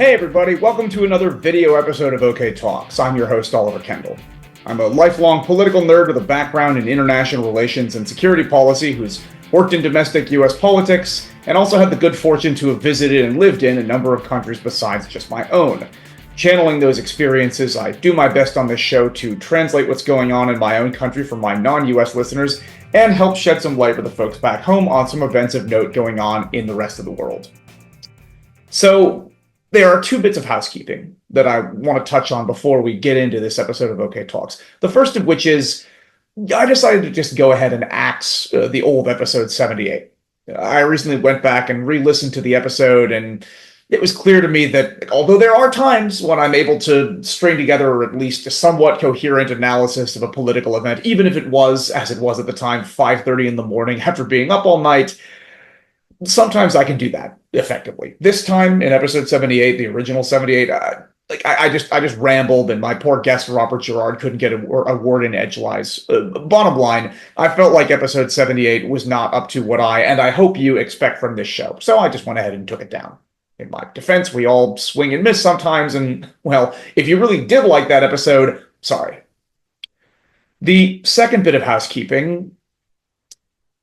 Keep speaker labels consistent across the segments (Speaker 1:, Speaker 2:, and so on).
Speaker 1: Hey everybody, welcome to another video episode of OK Talks. I'm your host, Oliver Kendall. I'm a lifelong political nerd with a background in international relations and security policy who's worked in domestic US politics and also had the good fortune to have visited and lived in a number of countries besides just my own. Channeling those experiences, I do my best on this show to translate what's going on in my own country for my non-US listeners and help shed some light for the folks back home on some events of note going on in the rest of the world. So, there are two bits of housekeeping that I want to touch on before we get into this episode of OK Talks. The first of which is, I decided to just go ahead and axe the old episode 78. I recently went back and re-listened to the episode, and it was clear to me that although there are times when I'm able to string together at least a somewhat coherent analysis of a political event, even if it was, as it was at the time, 5:30 in the morning after being up all night, sometimes I can do that effectively. This time in episode 78, the original 78, I just rambled, and my poor guest Robert Gerard couldn't get a word in edgewise. Bottom line, I felt like episode 78 was not up to what I hope you expect from this show. So I just went ahead and took it down. In my defense, we all swing and miss sometimes, and well, if you really did like that episode, sorry. The second bit of housekeeping,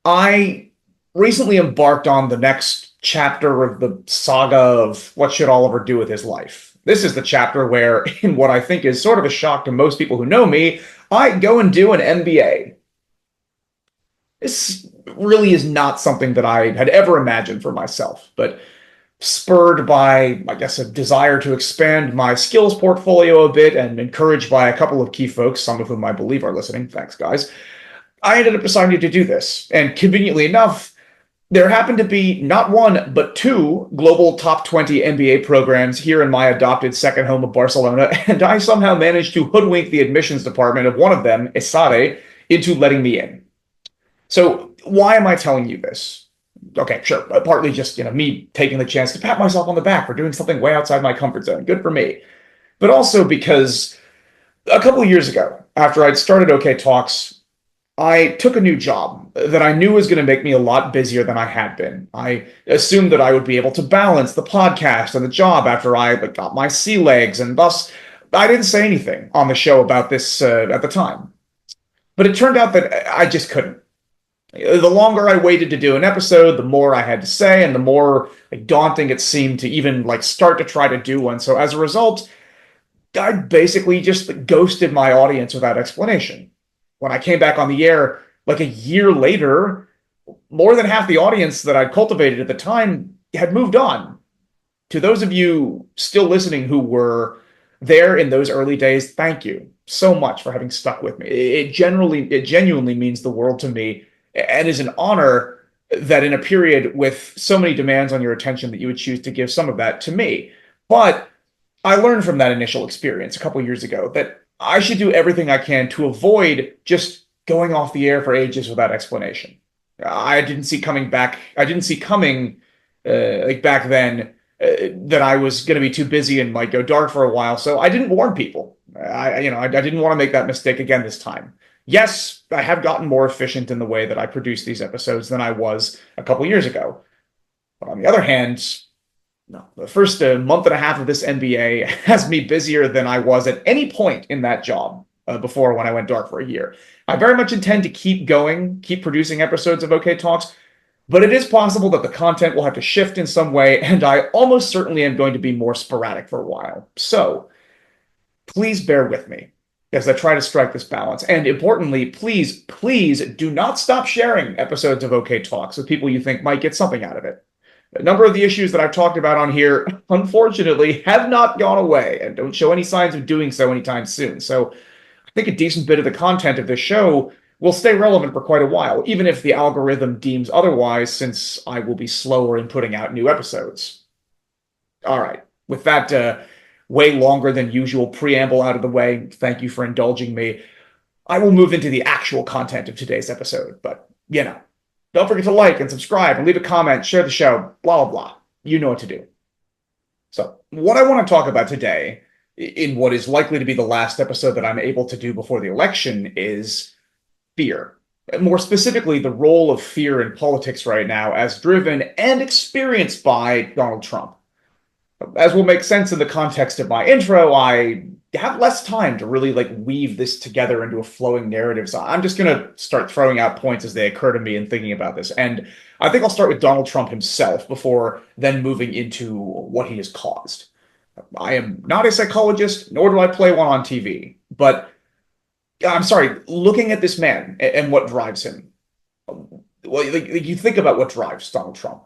Speaker 1: I recently embarked on the next chapter of the saga of what should Oliver do with his life. This is the chapter where, in what I think is sort of a shock to most people who know me, I go and do an MBA. This really is not something that I had ever imagined for myself, but spurred by, I guess, a desire to expand my skills portfolio a bit and encouraged by a couple of key folks, some of whom I believe are listening, thanks guys, I ended up deciding to do this. And conveniently enough, there happened to be not one, but two global top 20 MBA programs here in my adopted second home of Barcelona, and I somehow managed to hoodwink the admissions department of one of them, ESADE, into letting me in. So why am I telling you this? Okay, sure, partly just me taking the chance to pat myself on the back for doing something way outside my comfort zone. Good for me. But also because a couple of years ago, after I'd started OK Talks, I took a new job that I knew was going to make me a lot busier than I had been. I assumed that I would be able to balance the podcast and the job after I got my sea legs, and thus I didn't say anything on the show about this at the time. But it turned out that I just couldn't. The longer I waited to do an episode, the more I had to say, and the more daunting it seemed to even start to try to do one. So as a result, I basically just ghosted my audience without explanation. When I came back on the air, a year later, more than half the audience that I'd cultivated at the time had moved on. To those of you still listening who were there in those early days, thank you so much for having stuck with me. It genuinely means the world to me, and is an honor that in a period with so many demands on your attention that you would choose to give some of that to me. But I learned from that initial experience a couple years ago that I should do everything I can to avoid just going off the air for ages without explanation. I didn't see coming back then that I was going to be too busy and might go dark for a while, so I didn't warn people. I didn't want to make that mistake again this time. Yes, I have gotten more efficient in the way that I produce these episodes than I was a couple years ago. But on the other hand, no, the first month and a half of this MBA has me busier than I was at any point in that job before when I went dark for a year. I very much intend to keep producing episodes of OK Talks, but it is possible that the content will have to shift in some way, and I almost certainly am going to be more sporadic for a while. So please bear with me as I try to strike this balance. And importantly, please do not stop sharing episodes of OK Talks with people you think might get something out of it. A number of the issues that I've talked about on here, unfortunately, have not gone away and don't show any signs of doing so anytime soon. So I think a decent bit of the content of this show will stay relevant for quite a while, even if the algorithm deems otherwise, since I will be slower in putting out new episodes. All right, with that way longer than usual preamble out of the way, thank you for indulging me. I will move into the actual content of today's episode, but don't forget to like and subscribe and leave a comment, share the show, blah, blah, blah. You know what to do. So what I want to talk about today, in what is likely to be the last episode that I'm able to do before the election, is fear. More specifically, the role of fear in politics right now as driven and experienced by Donald Trump. As will make sense in the context of my intro, I have less time to really like weave this together into a flowing narrative. So I'm just going to start throwing out points as they occur to me and thinking about this. And I think I'll start with Donald Trump himself before then moving into what he has caused. I am not a psychologist, nor do I play one on TV, but I'm sorry, looking at this man and what drives him. Well, like, you think about what drives Donald Trump.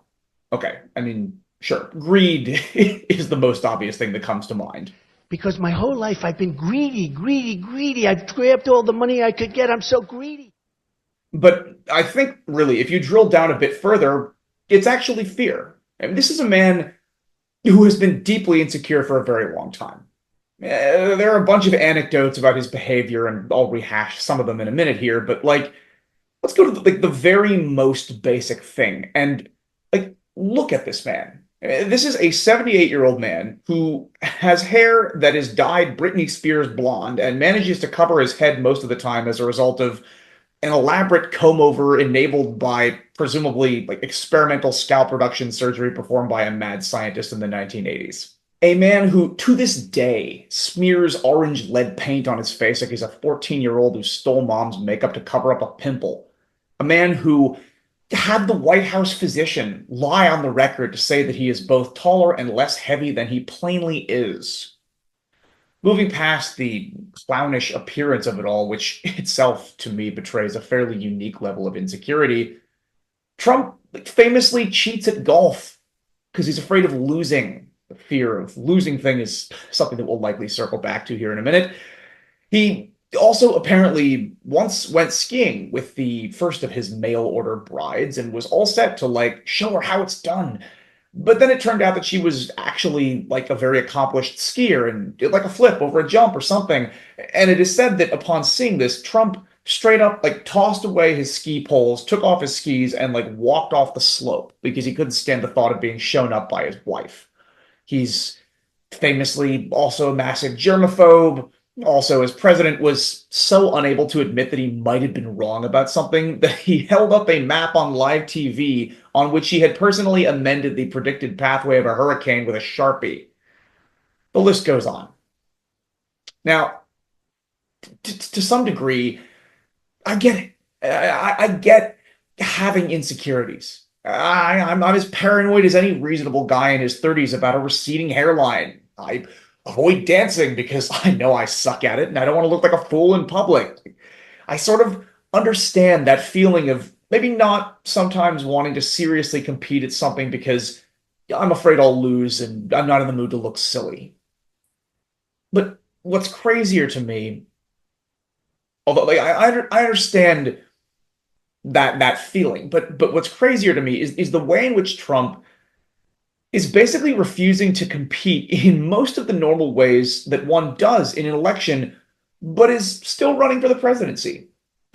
Speaker 1: Okay, I mean, sure, greed is the most obvious thing that comes to mind.
Speaker 2: Because my whole life I've been greedy, greedy, greedy. I've grabbed all the money I could get. I'm so greedy.
Speaker 1: But I think, really, if you drill down a bit further, it's actually fear. And this is a man who has been deeply insecure for a very long time. There are a bunch of anecdotes about his behavior, and I'll rehash some of them in a minute here, but like, let's go to the very most basic thing and like look at this man. This is a 78-year-old man who has hair that is dyed Britney Spears blonde and manages to cover his head most of the time as a result of an elaborate comb over enabled by presumably like experimental scalp reduction surgery performed by a mad scientist in the 1980s. A man who, to this day, smears orange lead paint on his face like he's a 14-year-old who stole mom's makeup to cover up a pimple. A man who had the White House physician lie on the record to say that he is both taller and less heavy than he plainly is. Moving past the clownish appearance of it all, which itself to me betrays a fairly unique level of insecurity, Trump famously cheats at golf because he's afraid of losing. The fear of losing thing is something that we'll likely circle back to here in a minute. He also apparently once went skiing with the first of his mail order brides and was all set to like show her how it's done. But then it turned out that she was actually like a very accomplished skier and did like a flip over a jump or something. And it is said that upon seeing this, Trump straight up like tossed away his ski poles, took off his skis, and like walked off the slope because he couldn't stand the thought of being shown up by his wife. He's famously also a massive germaphobe. Also, as president, was so unable to admit that he might have been wrong about something that he held up a map on live TV on which he had personally amended the predicted pathway of a hurricane with a Sharpie. The list goes on. Now, to some degree, I get it. I get having insecurities. I'm as paranoid as any reasonable guy in his 30s about a receding hairline. I avoid dancing because I know I suck at it and I don't want to look like a fool in public. I sort of understand that feeling of maybe not sometimes wanting to seriously compete at something because I'm afraid I'll lose and I'm not in the mood to look silly. But what's crazier to me, although like I understand that feeling, but what's crazier to me is the way in which Trump is basically refusing to compete in most of the normal ways that one does in an election, but is still running for the presidency.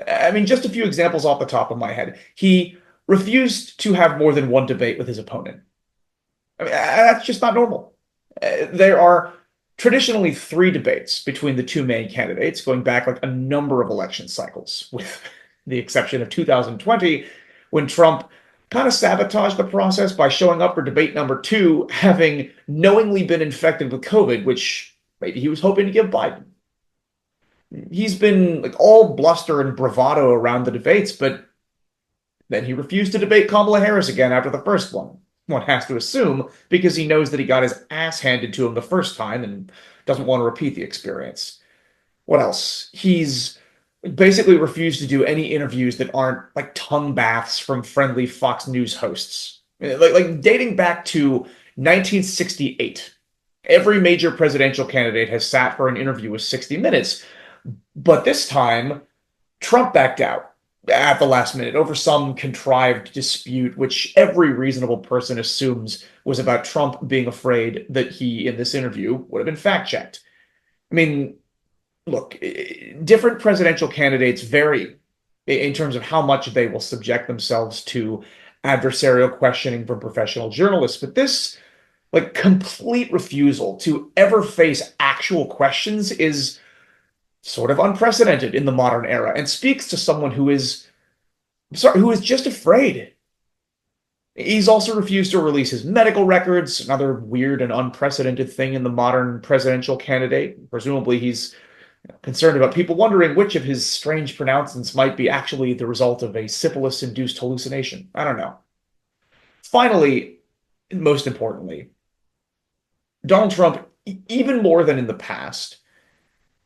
Speaker 1: I mean, just a few examples off the top of my head. He refused to have more than one debate with his opponent. I mean, that's just not normal. There are traditionally three debates between the two main candidates, going back like a number of election cycles, with the exception of 2020, when Trump kind of sabotaged the process by showing up for debate number two, having knowingly been infected with COVID, which maybe he was hoping to give Biden. He's been like all bluster and bravado around the debates, but then he refused to debate Kamala Harris again after the first one. One has to assume because he knows that he got his ass handed to him the first time and doesn't want to repeat the experience. What else? He's basically refused to do any interviews that aren't like tongue baths from friendly Fox News hosts. Like dating back to 1968, every major presidential candidate has sat for an interview with 60 Minutes, but this time Trump backed out at the last minute over some contrived dispute, which every reasonable person assumes was about Trump being afraid that he, in this interview, would have been fact-checked. I mean, look, different presidential candidates vary in terms of how much they will subject themselves to adversarial questioning from professional journalists, but this like complete refusal to ever face actual questions is sort of unprecedented in the modern era and speaks to someone who is just afraid. He's also refused to release his medical records, another weird and unprecedented thing in the modern presidential candidate. Presumably, he's concerned about people wondering which of his strange pronouncements might be actually the result of a syphilis-induced hallucination. I don't know. Finally, and most importantly, Donald Trump, even more than in the past,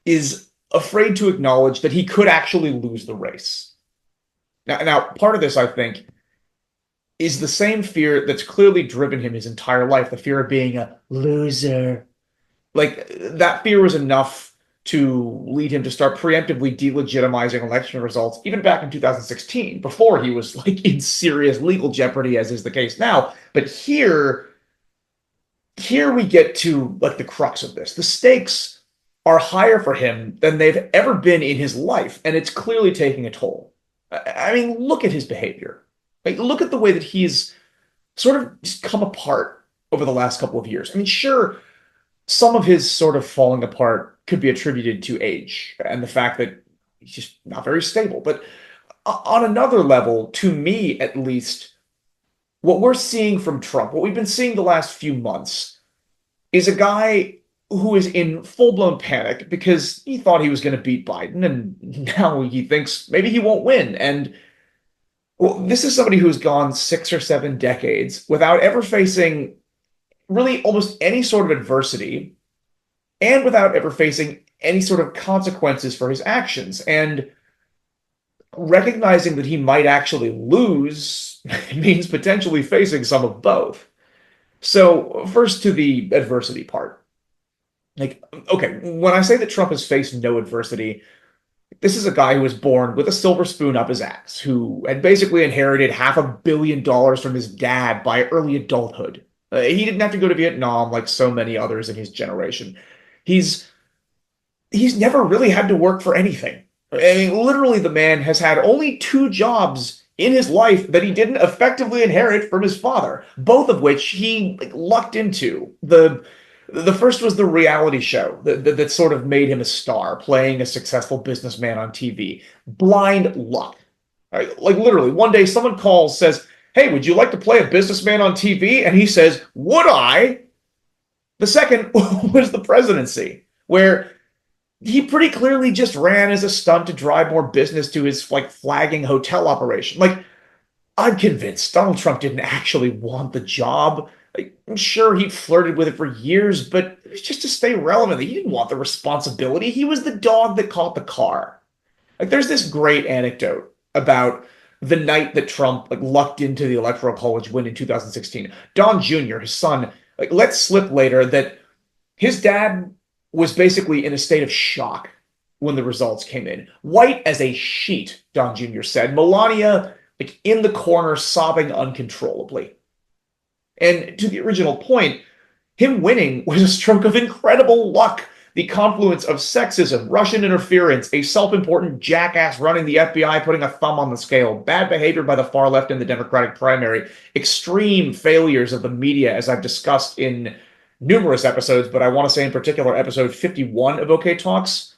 Speaker 1: is afraid to acknowledge that he could actually lose the race. Now, part of this, I think, is the same fear that's clearly driven him his entire life, the fear of being a loser. Like, that fear was enough to lead him to start preemptively delegitimizing election results, even back in 2016, before he was like in serious legal jeopardy, as is the case now. But here we get to like the crux of this. The stakes are higher for him than they've ever been in his life, and it's clearly taking a toll. I mean, look at his behavior. Like, look at the way that he's sort of just come apart over the last couple of years. I mean, sure, some of his sort of falling apart could be attributed to age and the fact that he's just not very stable. But on another level, to me at least, what we're seeing from Trump, what we've been seeing the last few months, is a guy who is in full-blown panic because he thought he was going to beat Biden, and now he thinks maybe he won't win. And well, this is somebody who's gone 6 or 7 decades without ever facing really almost any sort of adversity and without ever facing any sort of consequences for his actions. And recognizing that he might actually lose means potentially facing some of both. So, first to the adversity part. Like, okay, when I say that Trump has faced no adversity, this is a guy who was born with a silver spoon up his ass, who had basically inherited $500 million from his dad by early adulthood. He didn't have to go to Vietnam like so many others in his generation. He's he's never really had to work for anything. I mean, literally, the man has had only 2 jobs in his life that he didn't effectively inherit from his father, both of which he like, lucked into. The first was the reality show that sort of made him a star, playing a successful businessman on TV. Blind luck. Right? Like literally, one day someone calls, says, "Hey, would you like to play a businessman on TV?" And he says, "Would I?" The second was the presidency, where he pretty clearly just ran as a stunt to drive more business to his like flagging hotel operation. Like, I'm convinced Donald Trump didn't actually want the job. Like, I'm sure he flirted with it for years, but it was just to stay relevant. He didn't want the responsibility. He was the dog that caught the car. Like, there's this great anecdote about the night that Trump like lucked into the Electoral College win in 2016. Don Jr., his son, like let slip later that his dad was basically in a state of shock when the results came in. White as a sheet, Don Jr. said. Melania, like in the corner, sobbing uncontrollably. And to the original point, him winning was a stroke of incredible luck. The confluence of sexism, Russian interference, a self-important jackass running the FBI, putting a thumb on the scale, bad behavior by the far left in the Democratic primary, extreme failures of the media, as I've discussed in numerous episodes, but I want to say in particular episode 51 of OK Talks.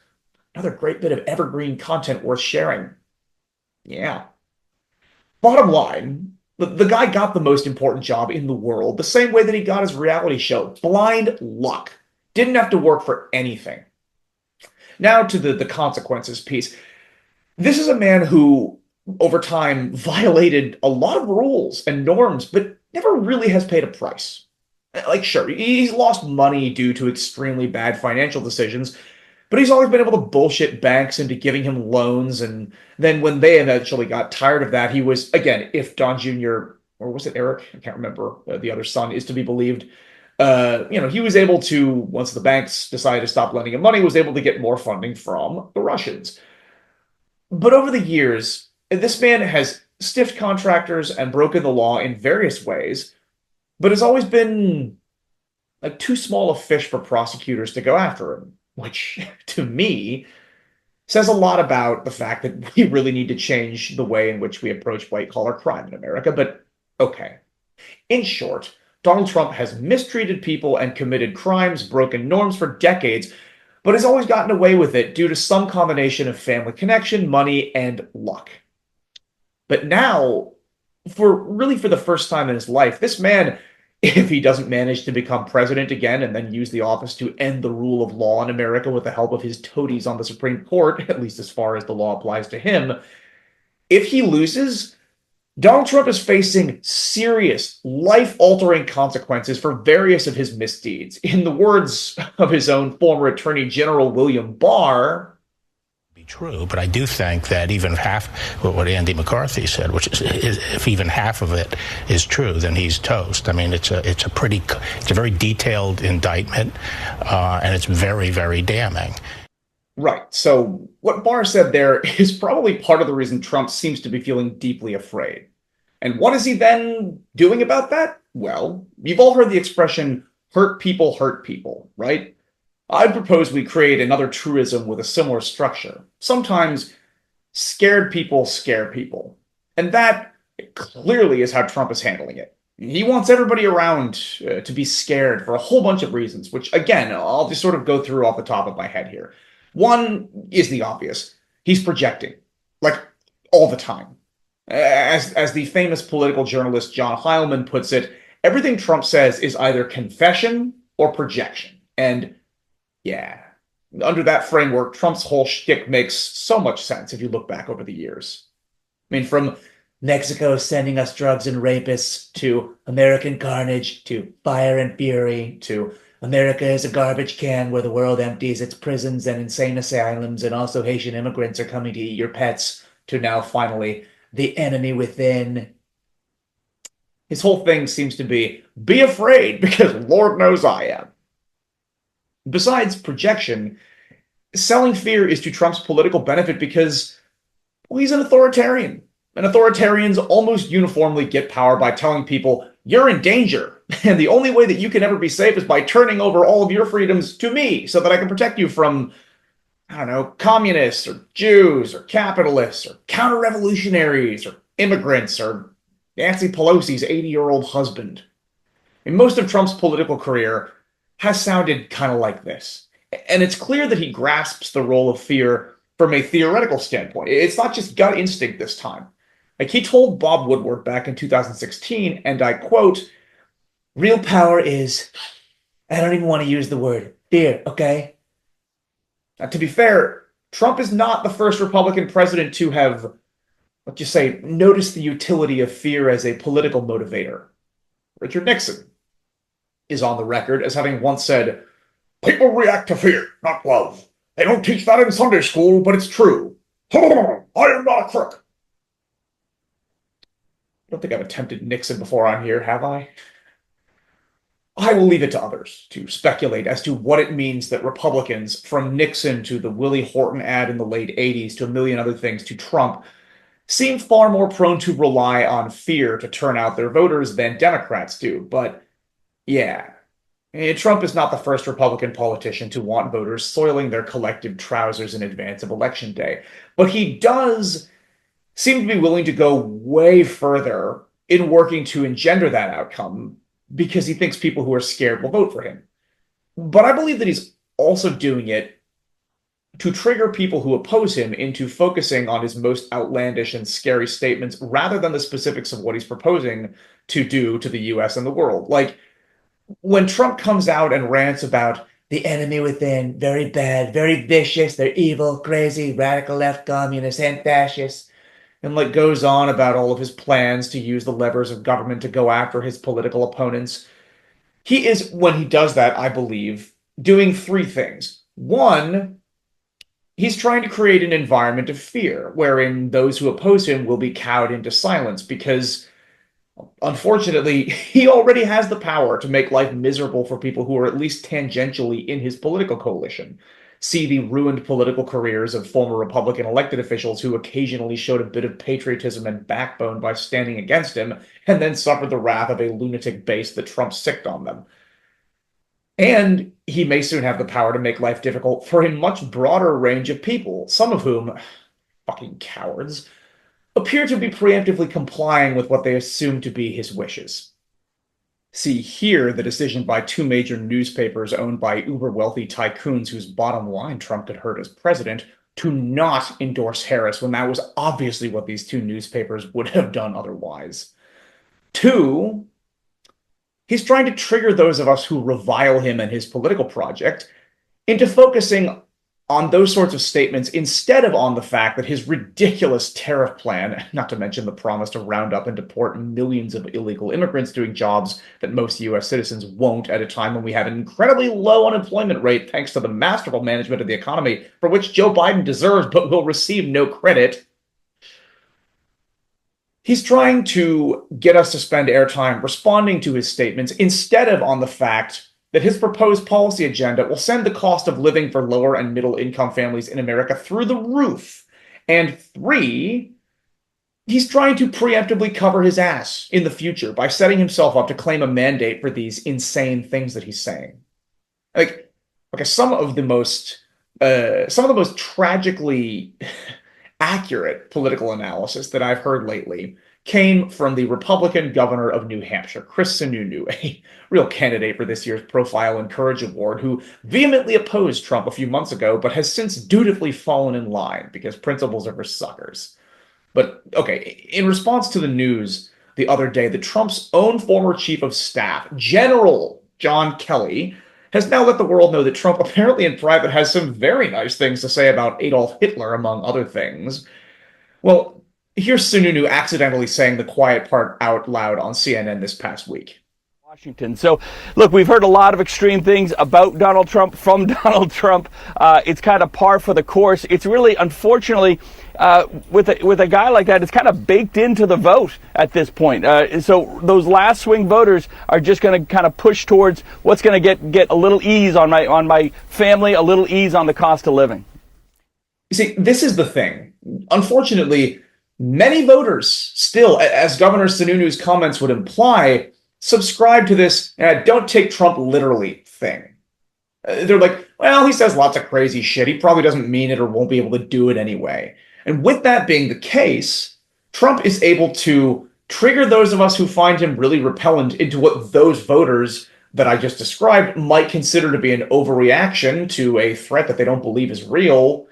Speaker 1: Another great bit of evergreen content worth sharing. Yeah. Bottom line, the guy got the most important job in the world the same way that he got his reality show. Blind luck. Didn't have to work for anything. Now to the consequences piece. This is a man who, over time, violated a lot of rules and norms, but never really has paid a price. Like, sure, he's lost money due to extremely bad financial decisions, but he's always been able to bullshit banks into giving him loans. And then when they eventually got tired of that, he was, again, if Don Jr., or was it Eric? I can't remember, the other son is to be believed. He was able to, once the banks decided to stop lending him money, was able to get more funding from the Russians. But over the years, this man has stiffed contractors and broken the law in various ways, but has always been like too small a fish for prosecutors to go after him, which to me says a lot about the fact that we really need to change the way in which we approach white collar crime in America. But okay. In short, Donald Trump has mistreated people and committed crimes, broken norms for decades, but has always gotten away with it due to some combination of family connection, money, and luck. But now for the first time in his life, this man, if he doesn't manage to become president again and then use the office to end the rule of law in America with the help of his toadies on the Supreme Court, at least as far as the law applies to him, if he loses, Donald Trump is facing serious, life-altering consequences for various of his misdeeds. In the words of his own former Attorney General William Barr,
Speaker 3: be true, but I do think that even half what Andy McCarthy said, which is if even half of it is true, then he's toast. I mean, it's a very detailed indictment, and it's very, very damning.
Speaker 1: right. So what Barr said there is probably part of the reason Trump seems to be feeling deeply afraid. And what is he then doing about that? Well, you've all heard the expression, hurt people, right? I'd propose we create another truism with a similar structure. Sometimes scared people scare people. And that clearly is how Trump is handling it. He wants everybody around to be scared for a whole bunch of reasons, which, again, I'll just sort of go through off the top of my head here. One is the obvious. He's projecting, like, all the time. As the famous political journalist John Heilman puts it, everything Trump says is either confession or projection. And yeah, under that framework, Trump's whole shtick makes so much sense if you look back over the years. I mean, from Mexico sending us drugs and rapists, to American carnage, to fire and fury, to America is a garbage can where the world empties its prisons and insane asylums, and also Haitian immigrants are coming to eat your pets, to now finally, the enemy within. His whole thing seems to be afraid, because Lord knows I am. Besides projection, selling fear is to Trump's political benefit because, well, he's an authoritarian. And authoritarians almost uniformly get power by telling people, you're in danger, and the only way that you can ever be safe is by turning over all of your freedoms to me so that I can protect you from, I don't know, communists or Jews or capitalists or counter-revolutionaries or immigrants or Nancy Pelosi's 80-year-old husband. And most of Trump's political career has sounded kind of like this. And it's clear that he grasps the role of fear from a theoretical standpoint. It's not just gut instinct this time. Like, he told Bob Woodward back in 2016, and I quote, "Real power is, I don't even want to use the word, fear, okay?" Now, to be fair, Trump is not the first Republican president to have, let's just say, noticed the utility of fear as a political motivator. Richard Nixon is on the record as having once said, "People react to fear, not love. They don't teach that in Sunday school, but it's true. I am not a crook." I don't think I've attempted Nixon before on here, have I? I will leave it to others to speculate as to what it means that Republicans, from Nixon to the Willie Horton ad in the late 80s to a million other things to Trump, seem far more prone to rely on fear to turn out their voters than Democrats do. But yeah, Trump is not the first Republican politician to want voters soiling their collective trousers in advance of Election Day. But he does seem to be willing to go way further in working to engender that outcome because he thinks people who are scared will vote for him. But I believe that he's also doing it to trigger people who oppose him into focusing on his most outlandish and scary statements rather than the specifics of what he's proposing to do to the US and the world. Like, when Trump comes out and rants about the enemy within, very bad, very vicious, they're evil, crazy, radical left communists and fascists, and like goes on about all of his plans to use the levers of government to go after his political opponents, he is, when he does that, I believe, doing three things. One, he's trying to create an environment of fear wherein those who oppose him will be cowed into silence because, unfortunately, he already has the power to make life miserable for people who are at least tangentially in his political coalition. See the ruined political careers of former Republican elected officials who occasionally showed a bit of patriotism and backbone by standing against him, and then suffered the wrath of a lunatic base that Trump sicked on them. And he may soon have the power to make life difficult for a much broader range of people, some of whom, fucking cowards, appear to be preemptively complying with what they assume to be his wishes. See here the decision by two major newspapers owned by uber-wealthy tycoons whose bottom line Trump could hurt as president to not endorse Harris when that was obviously what these two newspapers would have done otherwise. Two, he's trying to trigger those of us who revile him and his political project into focusing on those sorts of statements instead of on the fact that his ridiculous tariff plan, not to mention the promise to round up and deport millions of illegal immigrants doing jobs that most US citizens won't at a time when we have an incredibly low unemployment rate thanks to the masterful management of the economy for which Joe Biden deserves but will receive no credit. He's trying to get us to spend airtime responding to his statements instead of on the fact that his proposed policy agenda will send the cost of living for lower and middle income families in America through the roof. And three, he's trying to preemptively cover his ass in the future by setting himself up to claim a mandate for these insane things that he's saying. Like, okay, some of the most tragically accurate political analysis that I've heard lately came from the Republican governor of New Hampshire, Chris Sununu, a real candidate for this year's Profile and Courage Award, who vehemently opposed Trump a few months ago, but has since dutifully fallen in line because principles are for suckers. But okay, in response to the news the other day that Trump's own former chief of staff, General John Kelly, has now let the world know that Trump apparently in private has some very nice things to say about Adolf Hitler, among other things. Well, here's Sununu accidentally saying the quiet part out loud on CNN this past week.
Speaker 4: Washington. So, look, we've heard a lot of extreme things about Donald Trump from Donald Trump. It's kind of par for the course. It's really, unfortunately, with a guy like that, it's kind of baked into the vote at this point. So those last swing voters are just going to kind of push towards what's going to get a little ease on my family, a little ease on the cost of living.
Speaker 1: You see, this is the thing. Unfortunately, many voters still, as Governor Sununu's comments would imply, subscribe to this don't take Trump literally thing. They're like, well, he says lots of crazy shit. He probably doesn't mean it or won't be able to do it anyway. And with that being the case, Trump is able to trigger those of us who find him really repellent into what those voters that I just described might consider to be an overreaction to a threat that they don't believe is real.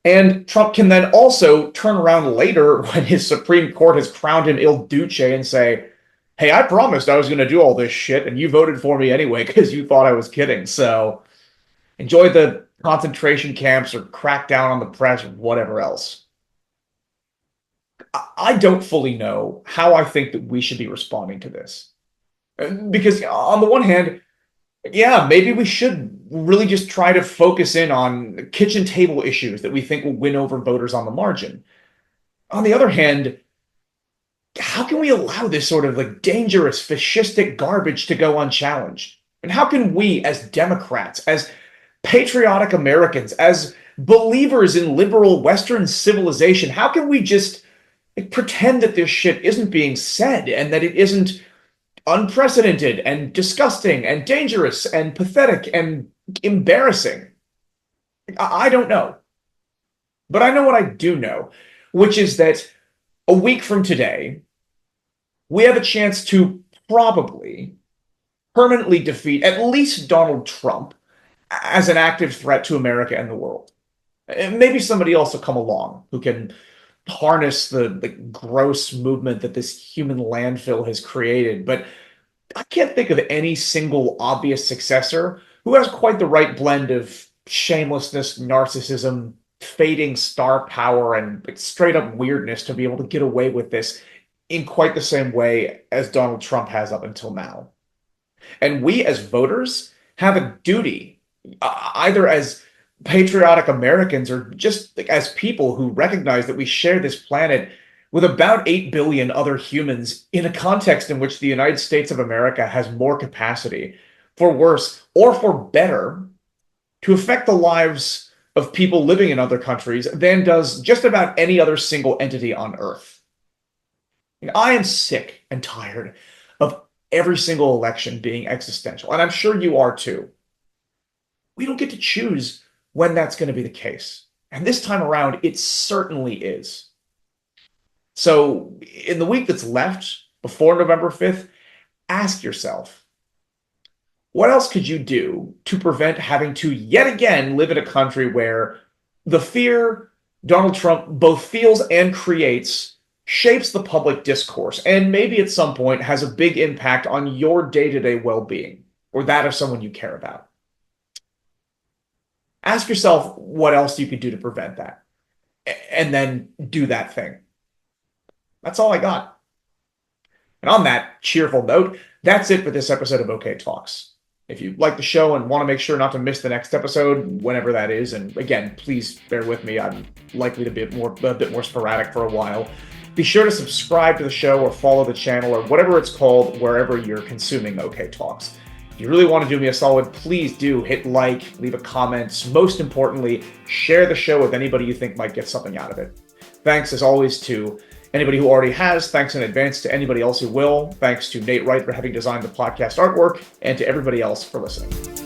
Speaker 1: And Trump can then also turn around later when his Supreme Court has crowned him il duce and say, hey, I promised I was going to do all this shit, and you voted for me anyway because you thought I was kidding. So enjoy the concentration camps or crack down on the press or whatever else. I don't fully know how I think that we should be responding to this. Because on the one hand, yeah, maybe we should really just try to focus in on kitchen table issues that we think will win over voters on the margin. On the other hand, how can we allow this sort of like dangerous, fascistic garbage to go unchallenged? And how can we, as Democrats, as patriotic Americans, as believers in liberal Western civilization, how can we just pretend that this shit isn't being said and that it isn't unprecedented and disgusting and dangerous and pathetic and embarrassing? I don't know. But I know what I do know, which is that a week from today, we have a chance to probably permanently defeat at least Donald Trump as an active threat to America and the world. And maybe somebody else will come along who can harness the gross movement that this human landfill has created. But I can't think of any single obvious successor who has quite the right blend of shamelessness, narcissism, fading star power, and straight up weirdness to be able to get away with this in quite the same way as Donald Trump has up until now. And we as voters have a duty, either as patriotic Americans or just as people who recognize that we share this planet with about 8 billion other humans in a context in which the United States of America has more capacity, for worse or for better, to affect the lives of people living in other countries than does just about any other single entity on Earth. I am sick and tired of every single election being existential, and I'm sure you are too. We don't get to choose when that's going to be the case. And this time around, it certainly is. So in the week that's left before November 5th, ask yourself, what else could you do to prevent having to yet again live in a country where the fear Donald Trump both feels and creates shapes the public discourse and maybe at some point has a big impact on your day-to-day well-being or that of someone you care about. Ask yourself what else you could do to prevent that, and then do that thing. That's all I got. And on that cheerful note, that's it for this episode of OK Talks. If you like the show and want to make sure not to miss the next episode, whenever that is, and again, please bear with me, I'm likely to be a bit more sporadic for a while. Be sure to subscribe to the show or follow the channel or whatever it's called wherever you're consuming OK Talks. If you really want to do me a solid, please do hit like, leave a comment. Most importantly, share the show with anybody you think might get something out of it. Thanks, as always, to anybody who already has. Thanks in advance to anybody else who will. Thanks to Nate Wright for having designed the podcast artwork, and to everybody else for listening.